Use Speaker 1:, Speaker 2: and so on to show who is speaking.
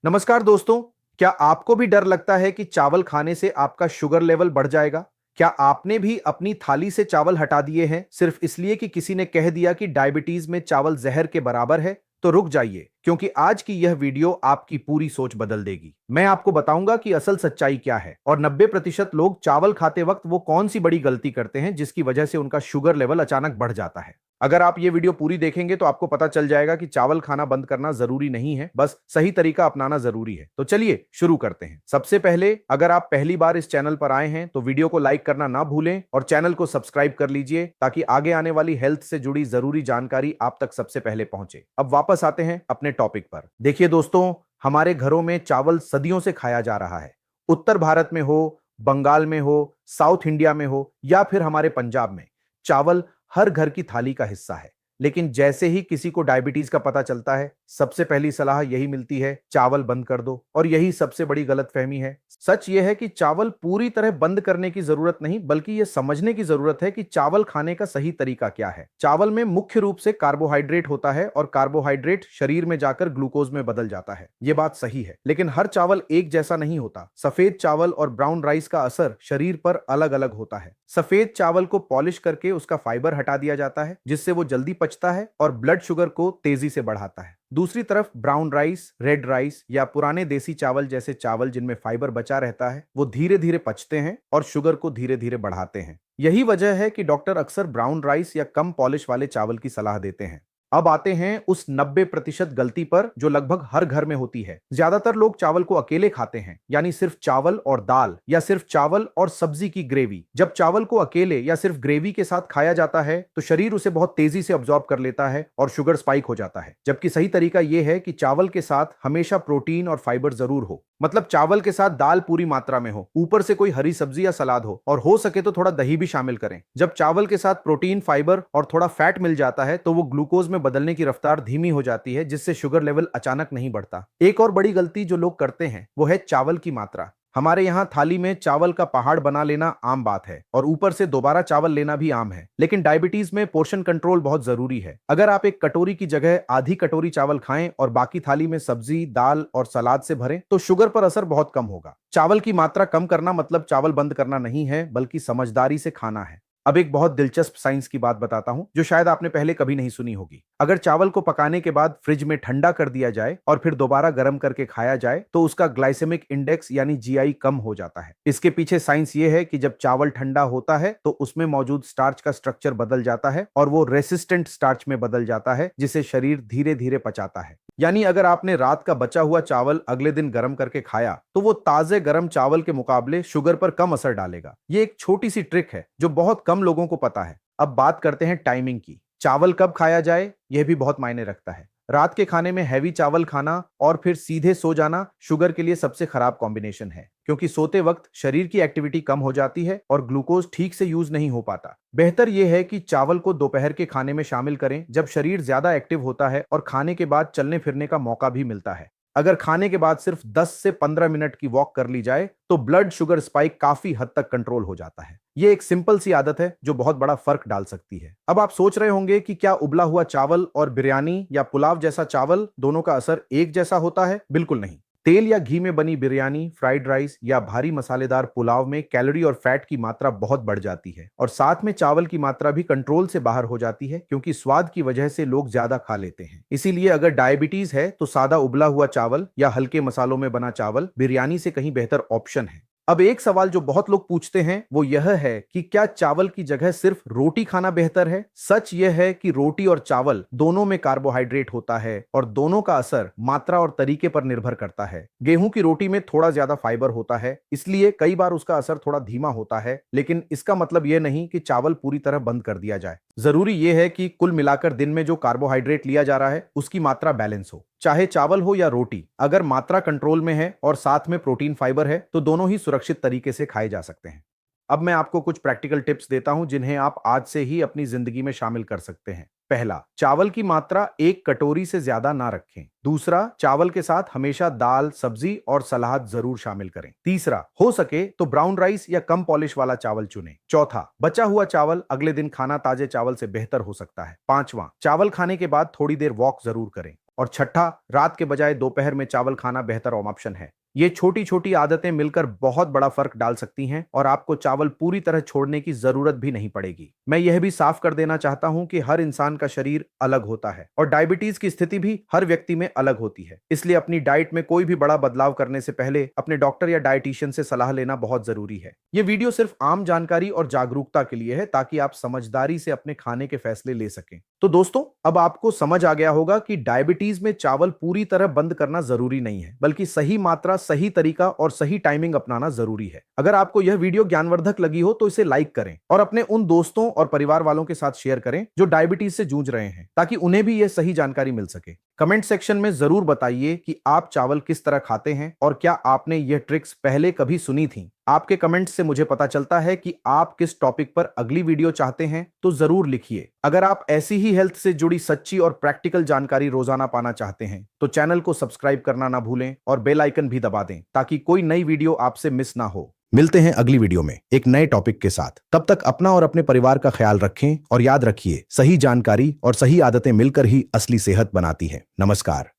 Speaker 1: नमस्कार दोस्तों। क्या आपको भी डर लगता है कि चावल खाने से आपका शुगर लेवल बढ़ जाएगा? क्या आपने भी अपनी थाली से चावल हटा दिए हैं सिर्फ इसलिए कि किसी ने कह दिया कि डायबिटीज में चावल जहर के बराबर है? तो रुक जाइए, क्योंकि आज की यह वीडियो आपकी पूरी सोच बदल देगी। मैं आपको बताऊंगा कि असल सच्चाई क्या है और 90% लोग चावल खाते वक्त वो कौन सी बड़ी गलती करते हैं जिसकी वजह से उनका शुगर लेवल अचानक बढ़ जाता है। अगर आप ये वीडियो पूरी देखेंगे तो आपको पता चल जाएगा कि चावल खाना बंद करना जरूरी नहीं है, बस सही तरीका अपनाना जरूरी है। तो चलिए शुरू करते हैं। सबसे पहले, अगर आप पहली बार इस चैनल पर आए हैं तो वीडियो को लाइक करना ना भूलें और चैनल को सब्सक्राइब कर लीजिए ताकि आगे आने वाली हेल्थ से जुड़ी जरूरी जानकारी आप तक सबसे पहले पहुंचे। अब वापस आते हैं अपने टॉपिक पर। देखिए दोस्तों, हमारे घरों में चावल सदियों से खाया जा रहा है। उत्तर भारत में हो, बंगाल में हो, साउथ इंडिया में हो या फिर हमारे पंजाब में, चावल हर घर की थाली का हिस्सा है। लेकिन जैसे ही किसी को डायबिटीज का पता चलता है, सबसे पहली सलाह यही मिलती है, चावल बंद कर दो। और यही सबसे बड़ी गलतफहमी है। सच यह है कि चावल पूरी तरह बंद करने की जरूरत नहीं, बल्कि यह समझने की जरूरत है कि चावल खाने का सही तरीका क्या है। चावल में मुख्य रूप से कार्बोहाइड्रेट होता है और कार्बोहाइड्रेट शरीर में जाकर ग्लूकोज में बदल जाता है। यह बात सही है, लेकिन हर चावल एक जैसा नहीं होता। सफेद चावल और ब्राउन राइस का असर शरीर पर अलग अलग होता है। सफेद चावल को पॉलिश करके उसका फाइबर हटा दिया जाता है, जिससे वो जल्दी पचता है और ब्लड शुगर को तेजी से बढ़ाता है। दूसरी तरफ ब्राउन राइस, रेड राइस या पुराने देसी चावल जैसे चावल जिनमें फाइबर बचा रहता है, वो धीरे धीरे पचते हैं और शुगर को धीरे धीरे बढ़ाते हैं। यही वजह है कि डॉक्टर अक्सर ब्राउन राइस या कम पॉलिश वाले चावल की सलाह देते हैं। अब आते हैं उस 90% गलती पर जो लगभग हर घर में होती है। ज्यादातर लोग चावल को अकेले खाते हैं, यानी सिर्फ चावल और दाल या सिर्फ चावल और सब्जी की ग्रेवी। जब चावल को अकेले या सिर्फ ग्रेवी के साथ खाया जाता है तो शरीर उसे बहुत तेजी से अब्सॉर्ब कर लेता है और शुगर स्पाइक हो जाता है। जबकि सही तरीका यह है कि चावल के साथ हमेशा प्रोटीन और फाइबर जरूर हो। मतलब चावल के साथ दाल पूरी मात्रा में हो, ऊपर से कोई हरी सब्जी या सलाद हो और हो सके तो थोड़ा दही भी शामिल करें। जब चावल के साथ प्रोटीन, फाइबर और थोड़ा फैट मिल जाता है तो वो ग्लूकोज में बदलने की रफ्तार धीमी हो जाती है, जिससे शुगर लेवल अचानक नहीं बढ़ता। एक और बड़ी गलती जो लोग करते हैं वो है चावल की मात्रा। हमारे यहाँ थाली में चावल का पहाड़ बना लेना आम बात है और ऊपर से दोबारा चावल लेना भी आम है। लेकिन डायबिटीज में पोर्शन कंट्रोल बहुत जरूरी है। अगर आप एक कटोरी की जगह आधी कटोरी चावल खाएं और बाकी थाली में सब्जी, दाल और सलाद से भरें तो शुगर पर असर बहुत कम होगा। चावल की मात्रा कम करना मतलब चावल बंद करना नहीं है, बल्कि समझदारी से खाना है। अब एक बहुत दिलचस्प साइंस की बात बताता हूं जो शायद आपने पहले कभी नहीं सुनी होगी। अगर चावल को पकाने के बाद फ्रिज में ठंडा कर दिया जाए और फिर दोबारा गर्म करके खाया जाए तो उसका ग्लाइसेमिक इंडेक्स यानी जीआई कम हो जाता है। इसके पीछे साइंस ये है कि जब चावल ठंडा होता है तो उसमें मौजूद स्टार्च का स्ट्रक्चर बदल जाता है और वो रेसिस्टेंट स्टार्च में बदल जाता है, जिसे शरीर धीरे धीरे पचाता है। यानी अगर आपने रात का बचा हुआ चावल अगले दिन गर्म करके खाया तो वो ताजे गर्म चावल के मुकाबले शुगर पर कम असर डालेगा। ये एक छोटी सी ट्रिक है जो बहुत कम लोगों को पता है। अब बात करते हैं टाइमिंग की। चावल कब खाया जाए यह भी बहुत मायने रखता है। रात के खाने में हैवी चावल खाना और फिर सीधे सो जाना शुगर के लिए सबसे खराब कॉम्बिनेशन है, क्योंकि सोते वक्त शरीर की एक्टिविटी कम हो जाती है और ग्लूकोज ठीक से यूज नहीं हो पाता। बेहतर यह है कि चावल को दोपहर के खाने में शामिल करें, जब शरीर ज्यादा एक्टिव होता है और खाने के बाद चलने फिरने का मौका भी मिलता है। अगर खाने के बाद सिर्फ 10 से 15 मिनट की वॉक कर ली जाए तो ब्लड शुगर स्पाइक काफी हद तक कंट्रोल हो जाता है। ये एक सिंपल सी आदत है जो बहुत बड़ा फर्क डाल सकती है। अब आप सोच रहे होंगे कि क्या उबला हुआ चावल और बिरयानी या पुलाव जैसा चावल दोनों का असर एक जैसा होता है? बिल्कुल नहीं। तेल या घी में बनी बिरयानी, फ्राइड राइस या भारी मसालेदार पुलाव में कैलोरी और फैट की मात्रा बहुत बढ़ जाती है और साथ में चावल की मात्रा भी कंट्रोल से बाहर हो जाती है, क्योंकि स्वाद की वजह से लोग ज्यादा खा लेते हैं। इसीलिए अगर डायबिटीज है तो सादा उबला हुआ चावल या हल्के मसालों में बना चावल बिरयानी से कहीं बेहतर ऑप्शन है। अब एक सवाल जो बहुत लोग पूछते हैं वो यह है कि क्या चावल की जगह सिर्फ रोटी खाना बेहतर है? सच यह है कि रोटी और चावल दोनों में कार्बोहाइड्रेट होता है और दोनों का असर मात्रा और तरीके पर निर्भर करता है। गेहूं की रोटी में थोड़ा ज्यादा फाइबर होता है, इसलिए कई बार उसका असर थोड़ा धीमा होता है, लेकिन इसका मतलब यह नहीं कि चावल पूरी तरह बंद कर दिया जाए। जरूरी यह है कि कुल मिलाकर दिन में जो कार्बोहाइड्रेट लिया जा रहा है उसकी मात्रा बैलेंस हो। चाहे चावल हो या रोटी, अगर मात्रा कंट्रोल में है और साथ में प्रोटीन, फाइबर है तो दोनों ही सुरक्षित तरीके से खाए जा सकते हैं। अब मैं आपको कुछ प्रैक्टिकल टिप्स देता हूं जिन्हें आप आज से ही अपनी जिंदगी में शामिल कर सकते हैं। पहला, चावल की मात्रा एक कटोरी से ज्यादा ना रखें। दूसरा, चावल के साथ हमेशा दाल, सब्जी और सलाद जरूर शामिल करें। तीसरा, हो सके तो ब्राउन राइस या कम पॉलिश वाला चावल चुनें। चौथा, बचा हुआ चावल अगले दिन खाना ताजे चावल से बेहतर हो सकता है। पांचवा, चावल खाने के बाद थोड़ी देर वॉक जरूर करें। और छठा, रात के बजाय दोपहर में चावल खाना बेहतर ऑप्शन है। ये छोटी छोटी आदतें मिलकर बहुत बड़ा फर्क डाल सकती हैं और आपको चावल पूरी तरह छोड़ने की जरूरत भी नहीं पड़ेगी। मैं यह भी साफ कर देना चाहता हूं कि हर इंसान का शरीर अलग होता है और डायबिटीज की स्थिति भी हर व्यक्ति में अलग होती है। इसलिए अपनी डाइट में कोई भी बड़ा बदलाव करने से पहले अपने डॉक्टर या डाइटिशियन से सलाह लेना बहुत जरूरी है। ये वीडियो सिर्फ आम जानकारी और जागरूकता के लिए है ताकि आप समझदारी से अपने खाने के फैसले ले सकें। तो दोस्तों, अब आपको समझ आ गया होगा कि डायबिटीज में चावल पूरी तरह बंद करना जरूरी नहीं है, बल्कि सही मात्रा, सही तरीका और सही टाइमिंग अपनाना जरूरी है। अगर आपको यह वीडियो ज्ञानवर्धक लगी हो तो इसे लाइक करें और अपने उन दोस्तों और परिवार वालों के साथ शेयर करें जो डायबिटीज से जूझ रहे हैं, ताकि उन्हें भी यह सही जानकारी मिल सके। कमेंट सेक्शन में जरूर बताइए कि आप चावल किस तरह खाते हैं और क्या आपने यह ट्रिक्स पहले कभी सुनी थी। आपके कमेंट से मुझे पता चलता है कि आप किस टॉपिक पर अगली वीडियो चाहते हैं, तो जरूर लिखिए। अगर आप ऐसी ही हेल्थ से जुड़ी सच्ची और प्रैक्टिकल जानकारी रोजाना पाना चाहते हैं तो चैनल को सब्सक्राइब करना ना भूलें और बेल आइकन भी दबा दें ताकि कोई नई वीडियो आपसे मिस ना हो। मिलते हैं अगली वीडियो में एक नए टॉपिक के साथ। तब तक अपना और अपने परिवार का ख्याल रखें और याद रखिए, सही जानकारी और सही आदतें मिलकर ही असली सेहत बनाती हैं। नमस्कार।